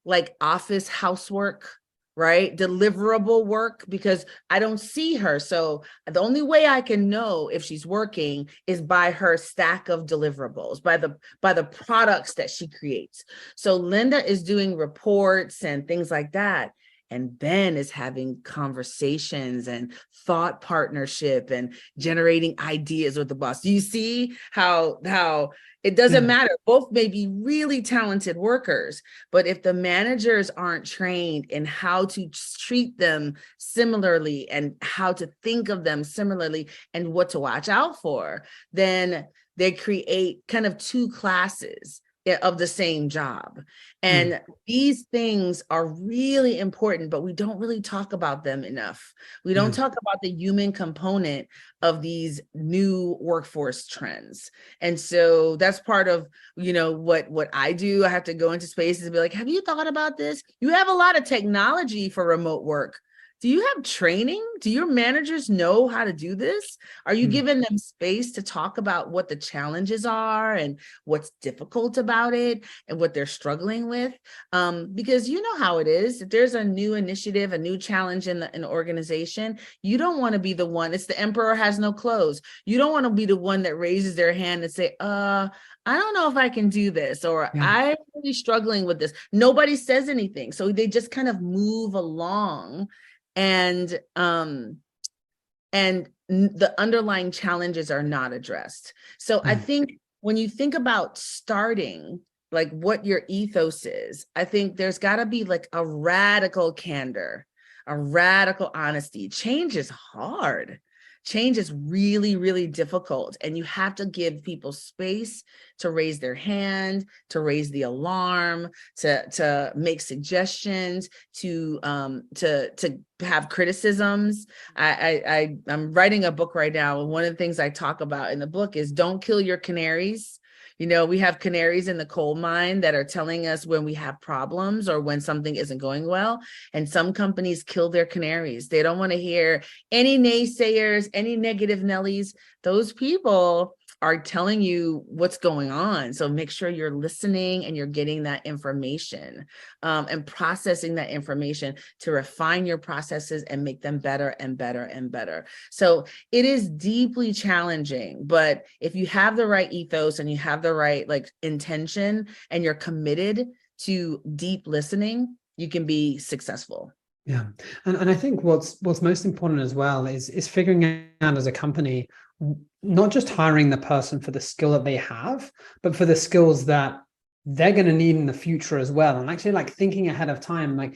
like office housework, right? Deliverable work, because I don't see her. So the only way I can know if she's working is by her stack of deliverables, by the products that she creates. So Linda is doing reports and things like that. And Ben is having conversations and thought partnership and generating ideas with the boss. Do you see how it doesn't matter? Both may be really talented workers, but if the managers aren't trained in how to treat them similarly and how to think of them similarly and what to watch out for, then they create kind of two classes of the same job. And these things are really important, but we don't really talk about them enough. We don't talk about the human component of these new workforce trends. And so that's part of, what I do. I have to go into spaces and be like, have you thought about this? You have a lot of technology for remote work. Do you have training? Do your managers know how to do this? Are you giving them space to talk about what the challenges are and what's difficult about it and what they're struggling with? Because you know how it is. If there's a new initiative, a new challenge in an organization, you don't want to be the one. It's the emperor has no clothes. You don't want to be the one that raises their hand and say, I don't know if I can do this, or I'm really struggling with this. Nobody says anything. So they just kind of move along. And the underlying challenges are not addressed. So I think when you think about starting, like what your ethos is, I think there's got to be like a radical candor, a radical honesty. Change is hard. Change is really, really difficult. And you have to give people space to raise their hand, to raise the alarm, to make suggestions, to have criticisms. I'm writing a book right now. And one of the things I talk about in the book is don't kill your canaries. We have canaries in the coal mine that are telling us when we have problems or when something isn't going well. And some companies kill their canaries. They don't want to hear any naysayers, any negative Nellies. Those people are telling you what's going on. So make sure you're listening and you're getting that information and processing that information to refine your processes and make them better and better and better. So it is deeply challenging, but if you have the right ethos and you have the right intention and you're committed to deep listening, you can be successful. Yeah. And I think what's most important as well is figuring out as a company, not just hiring the person for the skill that they have, but for the skills that they're going to need in the future as well. And actually thinking ahead of time,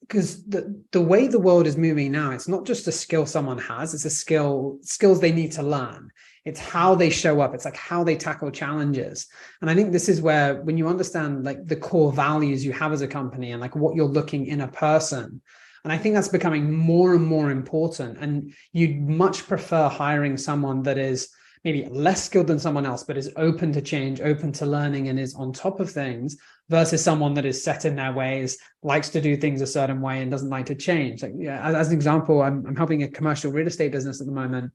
because the way the world is moving now, it's not just a skill someone has, it's skills they need to learn. It's how they show up. It's how they tackle challenges. And I think this is where, when you understand the core values you have as a company and what you're looking in a person, and I think that's becoming more and more important. And you'd much prefer hiring someone that is maybe less skilled than someone else, but is open to change, open to learning, and is on top of things, versus someone that is set in their ways, likes to do things a certain way and doesn't like to change. Like, yeah, as an example, I'm helping a commercial real estate business at the moment.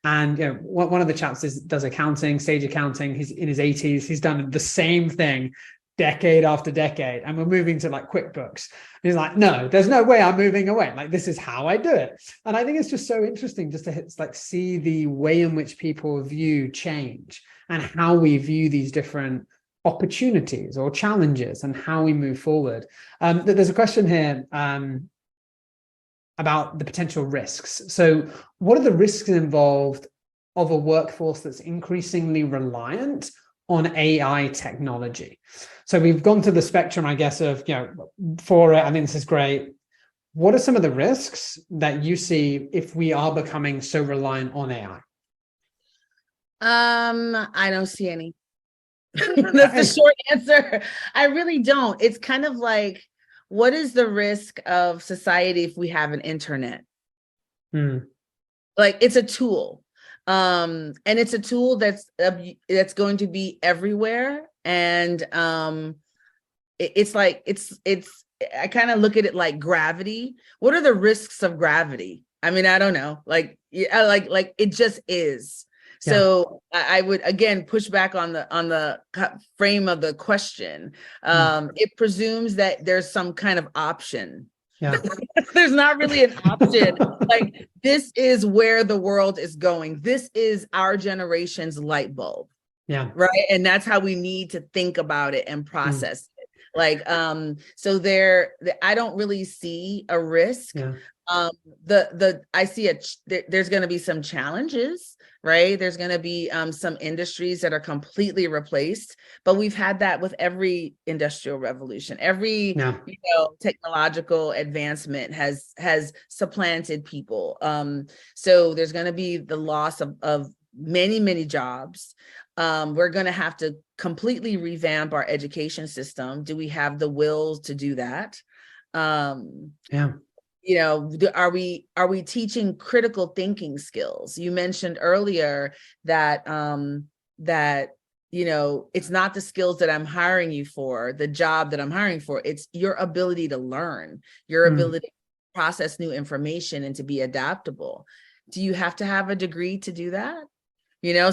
And one of the chaps does accounting, stage accounting. He's in his 80s. He's done the same thing decade after decade, and we're moving to like QuickBooks. He's like, no, there's no way I'm moving away. Like, this is how I do it. And I think it's just so interesting just to see the way in which people view change and how we view these different opportunities or challenges and how we move forward. There's a question here about the potential risks. So what are the risks involved of a workforce that's increasingly reliant on AI technology? So we've gone to the spectrum, I guess, of, for it, I think this is great. What are some of the risks that you see if we are becoming so reliant on AI? I don't see any. That's the short answer. I really don't. It's kind of like, what is the risk of society if we have an internet? Like, it's a tool. And it's a tool that's going to be everywhere. And it's I kind of look at it like gravity. What are the risks of gravity? I mean, I don't know. Like it just is. Yeah. So I would again push back on the frame of the question. It presumes that there's some kind of option. Yeah. There's not really an option. Like, this is where the world is going. This is our generation's light bulb. Yeah. Right. And that's how we need to think about it and process it. Like, so I don't really see a risk. Yeah. I see there's going to be some challenges, right? There's going to be some industries that are completely replaced, but we've had that with every industrial revolution. Every technological advancement has supplanted people. So there's going to be the loss of many, many jobs. We're going to have to completely revamp our education system. Do we have the will to do that? Are we teaching critical thinking skills? You mentioned earlier that it's not the skills that I'm hiring you for, the job that I'm hiring for. It's your ability to learn, your ability to process new information and to be adaptable. Do you have to have a degree to do that?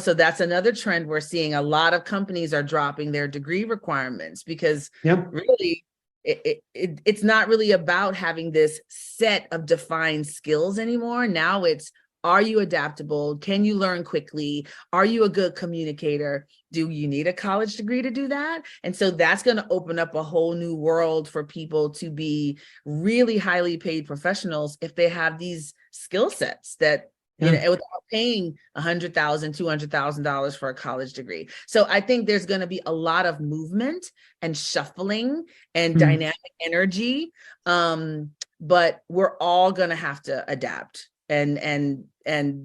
So that's another trend we're seeing. A lot of companies are dropping their degree requirements because really, it's not really about having this set of defined skills anymore. Now it's, are you adaptable? Can you learn quickly? Are you a good communicator? Do you need a college degree to do that? And so that's going to open up a whole new world for people to be really highly paid professionals if they have these skill sets that, without paying $100,000, $200,000 for a college degree. So I think there's going to be a lot of movement and shuffling and dynamic energy. But we're all going to have to adapt and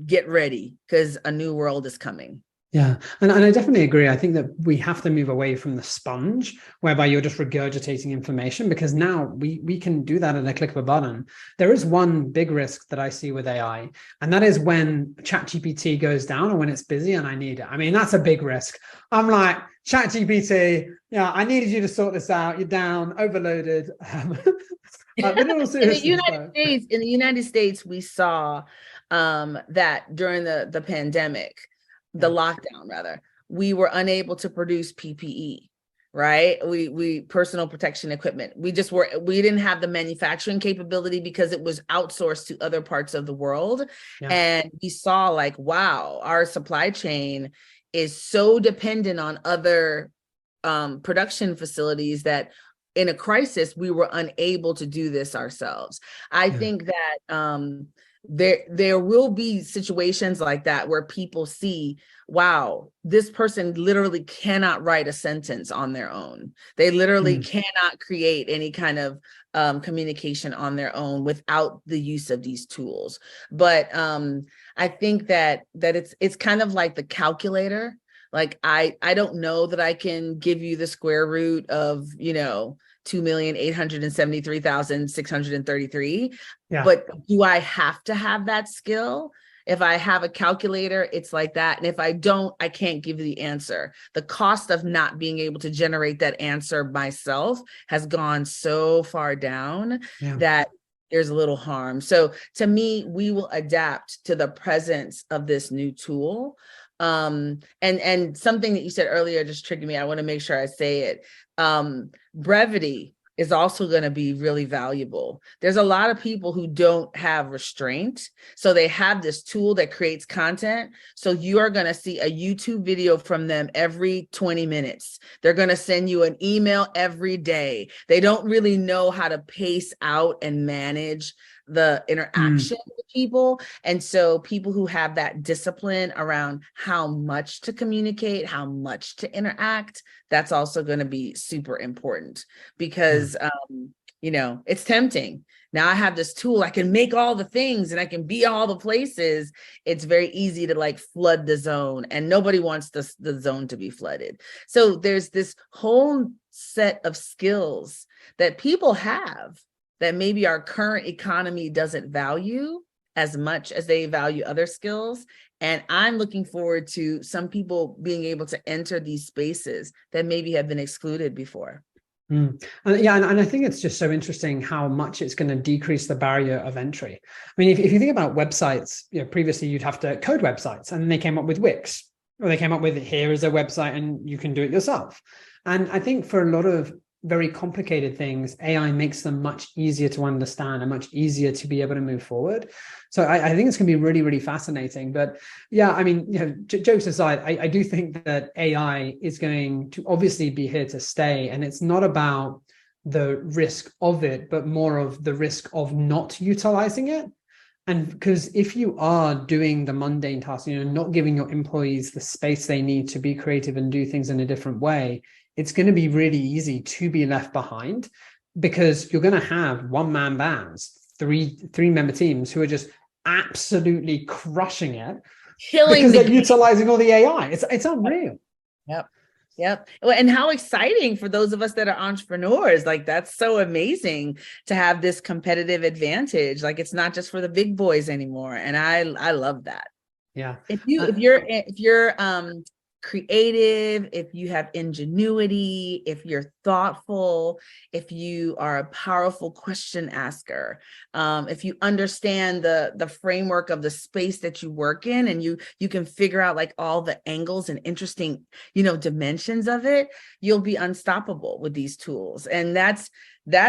get ready because a new world is coming. Yeah. And I definitely agree. I think that we have to move away from the sponge whereby you're just regurgitating information, because now we can do that at a click of a button. There is one big risk that I see with AI, and that is when ChatGPT goes down or when it's busy and I need it. I mean, that's a big risk. I'm like, ChatGPT, I needed you to sort this out. You're down, overloaded. In the United States, we saw that during the pandemic, the lockdown rather, we were unable to produce PPE, right? We personal protection equipment. We didn't have the manufacturing capability because it was outsourced to other parts of the world. Yeah. And we saw like, wow, our supply chain is so dependent on other production facilities that in a crisis, we were unable to do this ourselves. I think that there will be situations like that where people see, wow, this person literally cannot write a sentence on their own. They literally cannot create any kind of communication on their own without the use of these tools. But I think that it's kind of like the calculator. Like, I don't know that I can give you the square root of, 2,873,633. Yeah. But do I have to have that skill? If I have a calculator, it's like that. And if I don't, I can't give you the answer. The cost of not being able to generate that answer myself has gone so far down that there's a little harm. So to me, we will adapt to the presence of this new tool. And something that you said earlier just triggered me. I want to make sure I say it. Brevity is also going to be really valuable. There's a lot of people who don't have restraint. So they have this tool that creates content. So you are going to see a YouTube video from them every 20 minutes. They're going to send you an email every day. They don't really know how to pace out and manage the interaction with people. And so people who have that discipline around how much to communicate, how much to interact, that's also going to be super important because, it's tempting. Now I have this tool, I can make all the things and I can be all the places. It's very easy to like flood the zone, and nobody wants the zone to be flooded. So there's this whole set of skills that people have that maybe our current economy doesn't value as much as they value other skills. And I'm looking forward to some people being able to enter these spaces that maybe have been excluded before. And I think it's just so interesting how much it's going to decrease the barrier of entry. I mean, if you think about websites, previously you'd have to code websites, and then they came up with Wix, or they came up with, here is a website and you can do it yourself. And I think for a lot of very complicated things, AI makes them much easier to understand and much easier to be able to move forward. So I think it's going to be really, really fascinating. But yeah, I mean, jokes aside, I do think that AI is going to obviously be here to stay. And it's not about the risk of it, but more of the risk of not utilizing it. And because if you are doing the mundane tasks, not giving your employees the space they need to be creative and do things in a different way, it's going to be really easy to be left behind, because you're going to have one-man bands, three-member teams who are just absolutely crushing it, because they're utilizing all the AI. It's unreal. Yep. Well, and how exciting for those of us that are entrepreneurs. Like, that's so amazing to have this competitive advantage. Like, it's not just for the big boys anymore. And I love that. Yeah. If you're creative, if you have ingenuity, if you're thoughtful, if you are a powerful question asker, if you understand the framework of the space that you work in, and you can figure out like all the angles and interesting, dimensions of it, you'll be unstoppable with these tools. And that's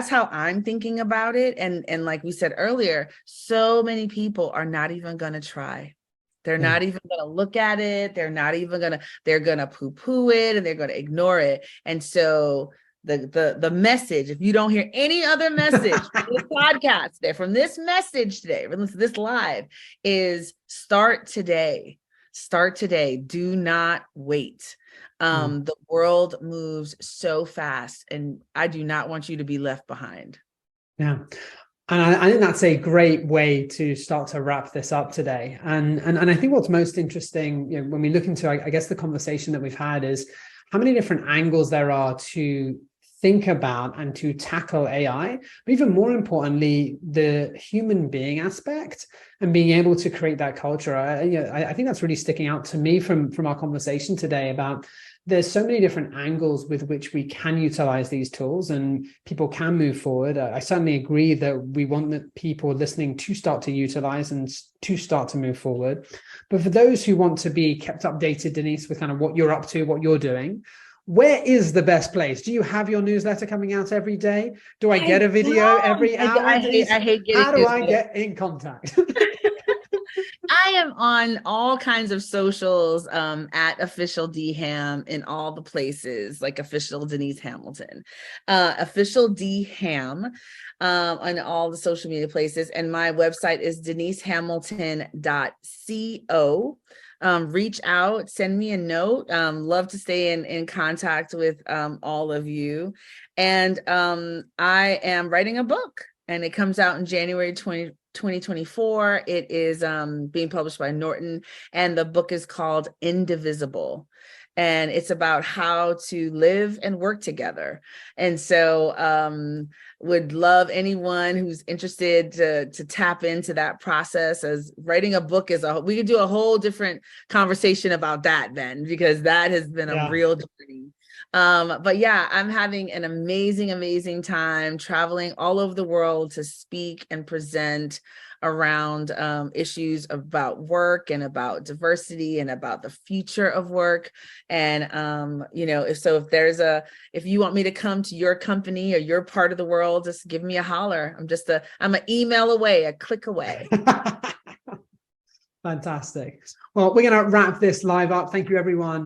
how I'm thinking about it. And like we said earlier, so many people are not even going to try. They're not even going to look at it. They're going to poo-poo it, and they're going to ignore it. And so the message, if you don't hear any other message from this podcast today, from this message today, from this live, is start today. Start today. Do not wait. The world moves so fast, and I do not want you to be left behind. Yeah. And I think that's a great way to start to wrap this up today. And I think what's most interesting, when we look into, I guess, the conversation that we've had, is how many different angles there are to think about and to tackle AI, but even more importantly, the human being aspect and being able to create that culture. I think that's really sticking out to me from our conversation today about there's so many different angles with which we can utilize these tools and people can move forward. I certainly agree that we want the people listening to start to utilize and to start to move forward. But for those who want to be kept updated, Denise, with kind of what you're up to, what you're doing, where is the best place? Do you have your newsletter coming out every day? Do I get a video every hour? I hate getting How do I get in contact? I am on all kinds of socials at official DHam in all the places, like official Denise Hamilton, official DHam on all the social media places. And my website is denisehamilton.co. Reach out, send me a note. Love to stay in contact with all of you. And I am writing a book, and it comes out in January 2024. It is being published by Norton, and the book is called Indivisible. and it's about how to live and work together. And so would love anyone who's interested to tap into that process, as writing a book is we could do a whole different conversation about that then, because that has been a real journey. But yeah, I'm having an amazing time traveling all over the world to speak and present around issues about work and about diversity and about the future of work. And if you want me to come to your company or your part of the world, just give me a holler. I'm an email away, a click away. Fantastic. Well, we're going to wrap this live up. Thank you, everyone.